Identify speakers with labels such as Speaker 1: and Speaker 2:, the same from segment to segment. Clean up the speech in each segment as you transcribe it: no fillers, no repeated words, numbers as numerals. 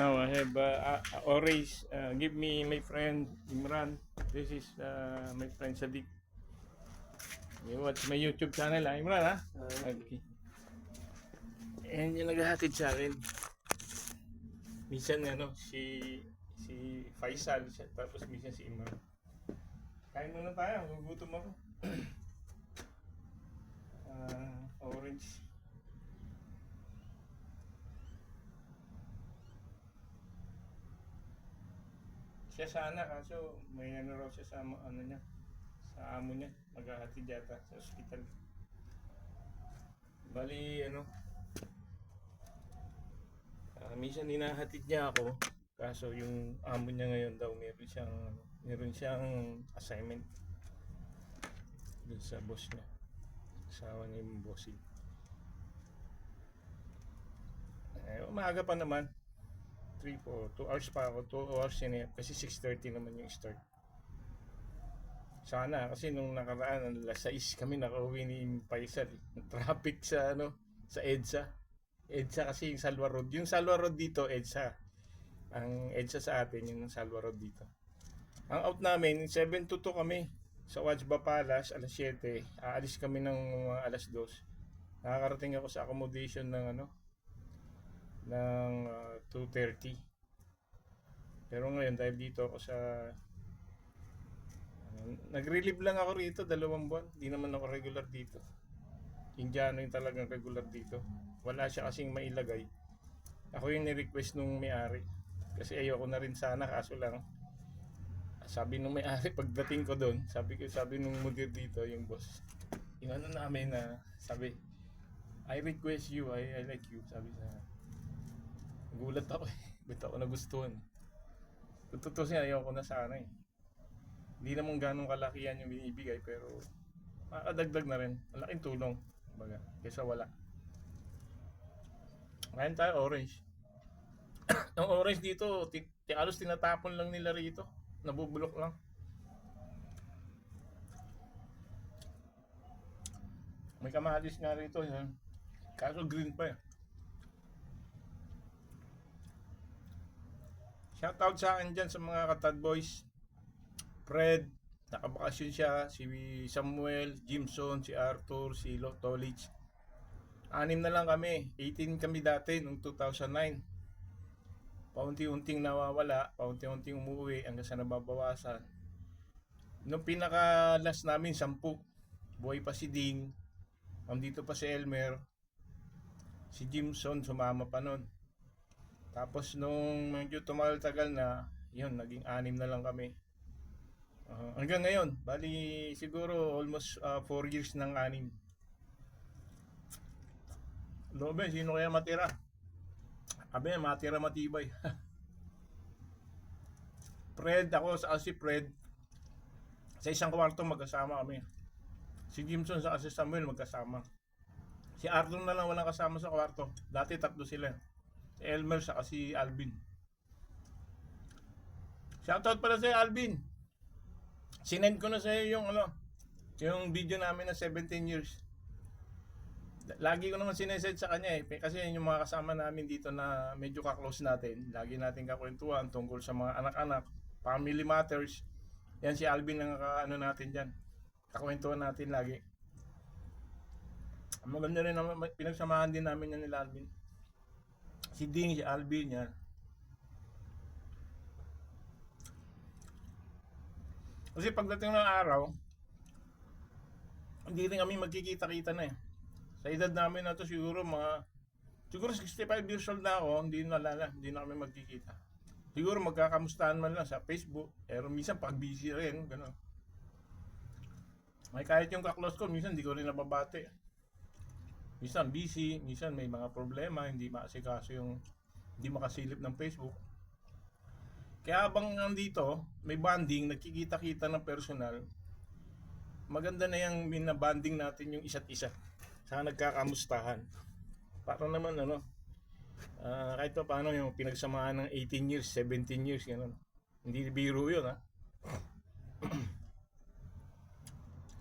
Speaker 1: Now I have orange. Give me my friend Imran. This is my friend Sadiq. You watch my YouTube channel, Imran, ha? Okay. And yung naghahatid sa akin. Minsan si Faisal, tapos minsan si Imran. Kain muna tayo, gugutom ako. Orange. Siya sana, kaso may raw siya sa niya, sa amo niya, maghahatid yata sa ospital. Bali minsan hinahatid niya ako, kaso yung amo niya ngayon daw meron siyang assignment dun sa boss niya, asawa niya yung bossing. Umaga pa naman, 2 hours pa ako, 2 hours yun kasi 6:30 naman yung start. Sana kasi nung nakaraan alas 6 kami nakauwi ni Faisal. Traffic sa EDSA. EDSA kasi yung Salwa Road. Yung Salwa Road dito, EDSA. Ang EDSA sa atin, yung Salwa Road dito. Ang out namin, 7 to 2 kami. Sa Wajba Palace, alas 7. Aalis kami ng alas 2. Nakakarating ako sa accommodation ng 2:30. Pero ngayon, dahil dito ako nag-relieve lang ako rito 2 buwan. Hindi naman ako regular dito. Indiano yung talagang regular dito. Wala siya kasing mailagay. Ako yung ni-request nung may-ari. Kasi ayoko na rin sana, kaso lang sabi nung may-ari pagdating ko doon, sabi nung mudir dito, yung boss. Yung namin na sabi, I request you, I like you, sabi sa. Gulat ako eh. Ba't ako nagustuhan? Totoo siya, ayoko na sana eh. Hindi naman ganong kalakihan yung binibigay, pero makakadagdag na rin. Malaking tulong baga, kaysa wala. Ngayon tayo orange. Ang orange dito, halos tinatapon lang nila rito. Nabubulok lang. May kamahalis nga rito yan. Kaso green pa eh. Shoutout sa akin dyan sa mga katad boys. Fred, nakabakasyon siya, si Samuel, Jimson, si Arthur, si Tolich. 6 na lang kami, 18 kami dati noong 2009. Paunti-unting nawawala, paunti-unting umuwi hanggang sa nababawasan. Nung pinaka last namin 10, buhay pa si Ding, andito pa si Elmer, si Jimson sumama pa nun. Tapos nung medyo tumagal-tagal na, yun, naging 6 na lang kami. Hanggang ngayon, bali siguro almost 4 years ng 6. Lobe, sino kaya matira? Abi, matira matibay. Fred, ako si Fred. Sa isang kwarto magkasama kami. Si Jimson sa si Samuel magkasama. Si Arthur na lang walang kasama sa kwarto. Dati 3 sila. Si Elmer sa si Alvin. Shoutout pala sa Alvin. Sinend ko na sa iyo yung video namin na 17 years. Lagi ko naman sinesend sa kanya eh. Kasi yung mga kasama namin dito na medyo ka-close natin. Lagi natin kakwentuhan tungkol sa mga anak-anak, family matters. Yan si Alvin ang natin dyan. Kakwentuhan natin lagi. Maganda rin naman, pinagsamahan din namin yan nila Alvin. Si Ding, si Alvin yan. Kasi pagdating ng araw, hindi rin kami magkikita-kita na eh. Sa edad namin na to siguro 65 years old na ako, hindi na kami magkikita. Siguro magkakamustahan man lang sa Facebook, pero minsan pag busy rin, gano'n. May kahit yung ka-close ko, minsan hindi ko rin nababate. Minsan busy, minsan may mga problema, hindi makasilip ng Facebook. Kaya habang nandito, may bonding, nagkikita-kita ng personal, maganda na yung binabanding natin yung isa't isa. Sa nagkakamustahan. Para naman kahit pa paano yung pinagsamahan ng 18 years, 17 years, gano'n. Hindi biro yun ha.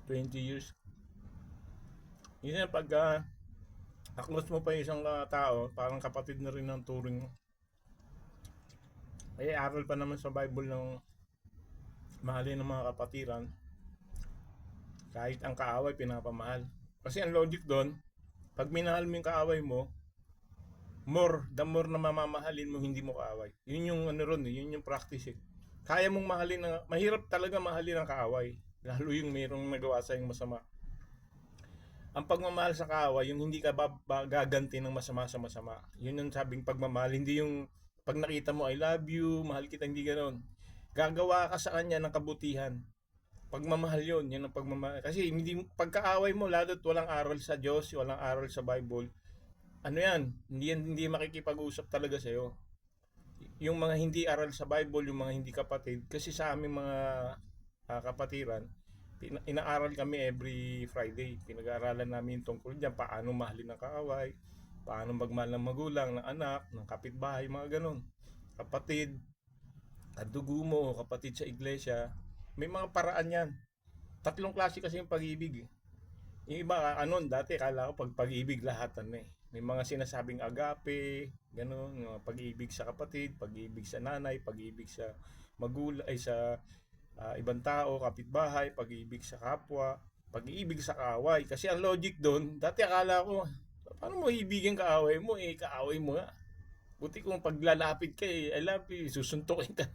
Speaker 1: 20 years. Minsan pag close mo pa yung isang tao, parang kapatid na rin ng turing mo. Ay aral pa naman sa Bible ng mahalin ng mga kapatiran, kahit ang kaaway pinapamahal. Kasi ang logic doon, pag minahal mo yung kaaway mo, the more na mamamahalin mo, hindi mo kaaway. Yun yung ano ron, yun yung practice eh. Kaya mong mahalin, mahirap talaga mahalin ang kaaway. Lalo yung mayroong nagawa sa yung masama. Ang pagmamahal sa kaaway, yung hindi ka gaganti ng masama sa masama. Yun yung sabing pagmamahal, hindi yung pag nakita mo, I love you, mahal kita, hindi ganoon. Gagawa ka sa kanya ng kabutihan. Pagmamahal yun, yun ang pagmamahal. Kasi hindi, pagkaaway mo, lalo't walang aral sa Diyos, walang aral sa Bible, ano yan, hindi makikipag-usap talaga sa'yo. Yung mga hindi aral sa Bible, yung mga hindi kapatid, kasi sa aming mga kapatiran, inaaral kami every Friday. Pinag-aaralan namin tungkol dyan, paano mahalin ng kaaway, paano magmahal ng magulang, ng anak, ng kapitbahay, mga ganun. Kapatid, kadugo mo, kapatid sa iglesia, may mga paraan yan. Tatlong klase kasi yung pag-ibig eh. Yung iba, dati kala ko pag-ibig lahatan eh. May mga sinasabing agape, gano'n, yung pag-ibig sa kapatid, pag-ibig sa nanay, pag-ibig sa magulang, ay sa ibang tao, kapitbahay, pag-ibig sa kapwa, pag-ibig sa kaaway. Kasi ang logic doon, dati akala ko, paano mo ibigin kaaway mo? Kaaway mo nga. Buti kung paglalapit ka I love you, susuntukin ka.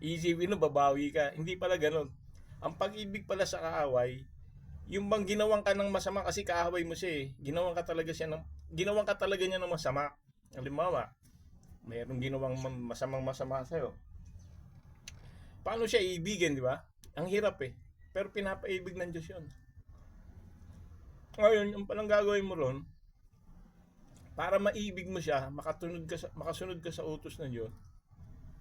Speaker 1: Iisipin mo, babawi ka. Hindi pala ganun. Ang pag-ibig pala sa kaaway, yung bang ginawang ka ng masama kasi kaaway mo siya eh. Ginawan ka talaga niya ng masama. Halimbawa, mayroong ginawang masama sa'yo. Paano siya iibigin, di ba? Ang hirap eh. Pero pinapaibig ng Diyos yun. Ngayon, yung palang gagawin mo ron, para maibig mo siya, makasunod ka sa utos ng Diyos,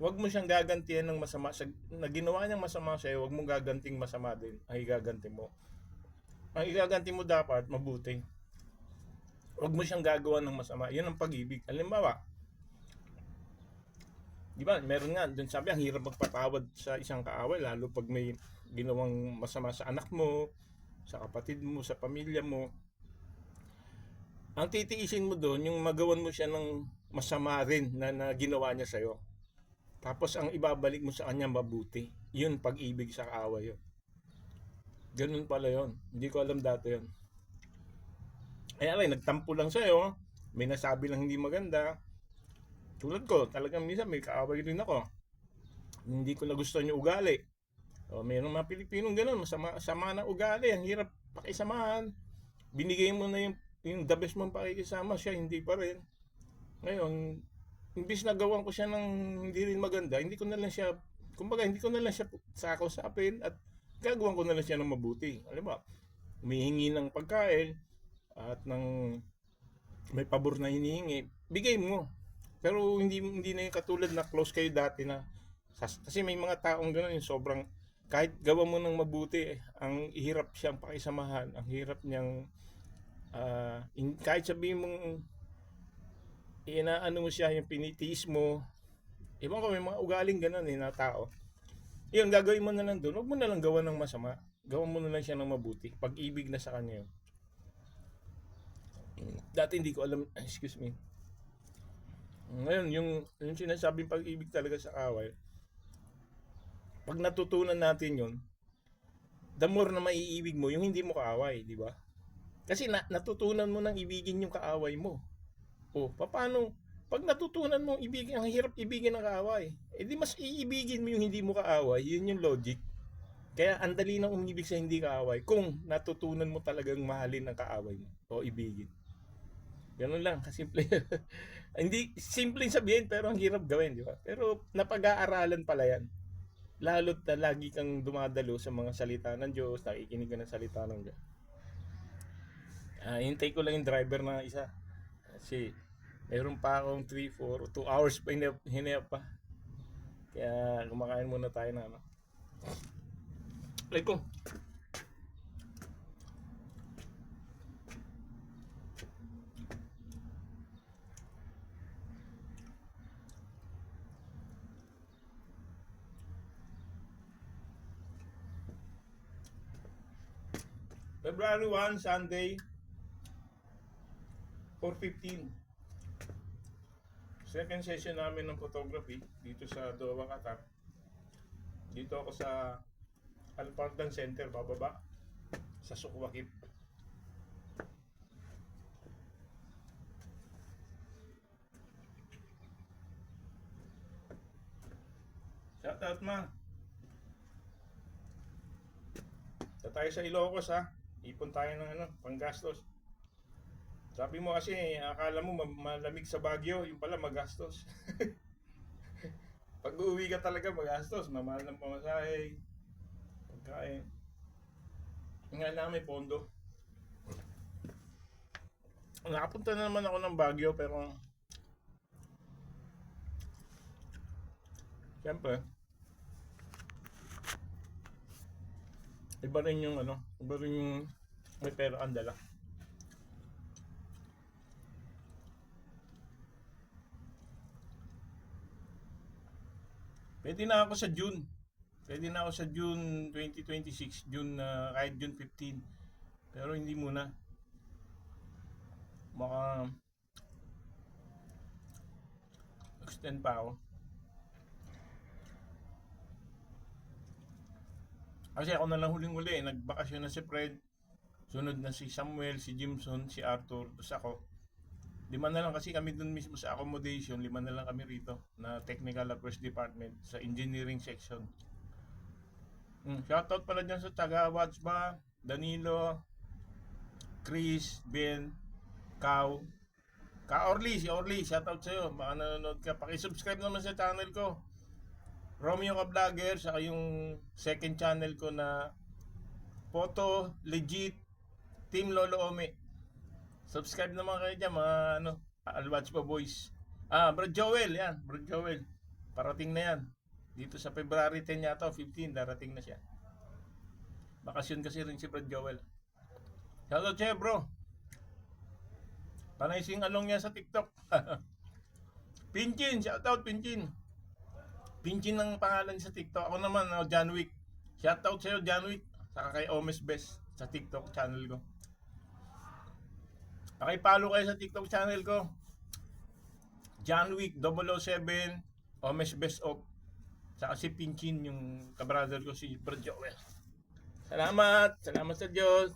Speaker 1: huwag mo siyang gagantihan ng masama. Na ginawa niyang masama sa'yo, huwag mong gaganting masama din ang igaganti mo. Ang igaganti mo dapat, mabuti. Huwag mo siyang gagawa ng masama. Yun ang pag-ibig. Halimbawa, di ba, meron nga, dun sabi, ang hirap magpatawad sa isang kaaway, lalo pag may ginawang masama sa anak mo, sa kapatid mo, sa pamilya mo. Ang titiisin mo doon, yung magawan mo siya ng masama rin na ginawa niya sa'yo. Tapos ang ibabalik mo sa kanya mabuti. Yun, pag-ibig sa kaaway yun. Ganun pala yun. Hindi ko alam dati yun. Ay, nagtampo lang sa'yo. May nasabi lang hindi maganda. Tulad ko, talagang minsan may kaaway rin ako. Hindi ko nagustuhan yung ugali. Mayroong mga Pilipinong ganun, sama ng ugali. Ang hirap pakisamahan. Binigay mo na yung the best mong pakikisama, siya hindi pa rin. Ngayon, imbis na gawan ko siya ng hindi rin maganda, hindi ko na lang siya sakausapin at gagawan ko na lang siya ng mabuti. Alam mo, humihingi ng pagkain at ng may pabor na hinihingi, bigay mo. Pero hindi na yung katulad na close kayo dati na kasi may mga taong gano'n yung sobrang kahit gawa mo ng mabuti, ang hirap siyang pakisamahan, ang hirap niyang kahit sabihin mong inaano mo siya, yung pinitiis mo, ibang ko may mga ugaling gano'n na tao. Yun, gagawin mo na lang doon, huwag mo na lang gawa ng masama, gawa mo na lang siya ng mabuti, pag-ibig na sa kanya yun. Dati hindi ko alam, excuse me. Ngayon, yung sinasabing pag-ibig talaga sa kaaway, pag natutunan natin yun, the more na maiibig mo, yung hindi mo kaaway, di ba? Kasi natutunan mo nang ibigin yung kaaway mo. Paano? Pag natutunan mo ibigin, ang hirap ibigin ng kaaway. Di mas iibigin mo yung hindi mo kaaway, yun yung logic. Kaya ang dali nang umibig sa hindi kaaway kung natutunan mo talagang mahalin ang kaaway mo o ibigin. Ganun lang, kasimple. Hindi simpleng sabihin pero ang hirap gawin, di ba? Pero napag-aaralan pala yan. Lalo't na lagi kang dumadalo sa mga salita ng Diyos, nakikinig ka ng salita ng Diyos. Hintay ko lang yung driver na isa. Kasi meron pa akong 2 hours pa hinayap pa. Kaya kumakain muna tayo na ano. Like ko. February 1, Sunday, 4:15. Second session namin ng photography dito sa Doha, Qatar. Dito ako sa Al Fardan Center, bababa sa Sukwakit. Shout out, ma. Sa tayo sa Ilocos, ha. Ipon tayo ng panggastos. Sabi mo kasi, akala mo malamig sa Baguio, yung pala magastos. Pag uuwi ka talaga magastos, mamahal ng pamasahe, pagkain. Nga na may pondo. Nakapunta na naman ako ng Baguio, pero siyempre, iba rin yung iba rin yung may pera ang dala. Pwede na ako sa June. Pwede na ako sa June 2026, kahit June 15. Pero hindi muna. Baka extend pa ako. Kasi ako na lang huling-huli, nagbakasyon na si Fred. Sunod na si Samuel, si Jimson, si Arthur, tapos ako. 5 na lang kasi kami dun mismo sa accommodation, 5 na lang kami rito na technical affairs department sa engineering section. Shoutout pala dyan sa taga Watsba, Danilo, Chris, Ben, Kao, Orly, si Orly, shoutout sa'yo, baka nanonood ka. Pakisubscribe naman sa channel ko, Romeo Ka Vlogger, saka yung second channel ko na Photo Legit Team Lolo Ome. Subscribe naman kayo dyan, mga Alwatch pa boys. Bro Joel, yan, Bro Joel. Parating na yan. Dito sa February 10 yata, 15, darating na siya. Bakasyon kasi rin si Bro Joel. Shoutout sa'yo, bro. Panay sing along niya sa TikTok. Pinchin, shoutout Pinchin. Pinchin ang pangalan sa TikTok. Ako naman, John Wick. Shoutout sa'yo, John Wick. Saka kay Omes Best sa TikTok channel ko. Pakipalo kayo sa TikTok channel ko. John Wick 007, Omes Best of. Saka si Pinchin, yung kabrother ko si Bro Joel. Salamat sa Diyos.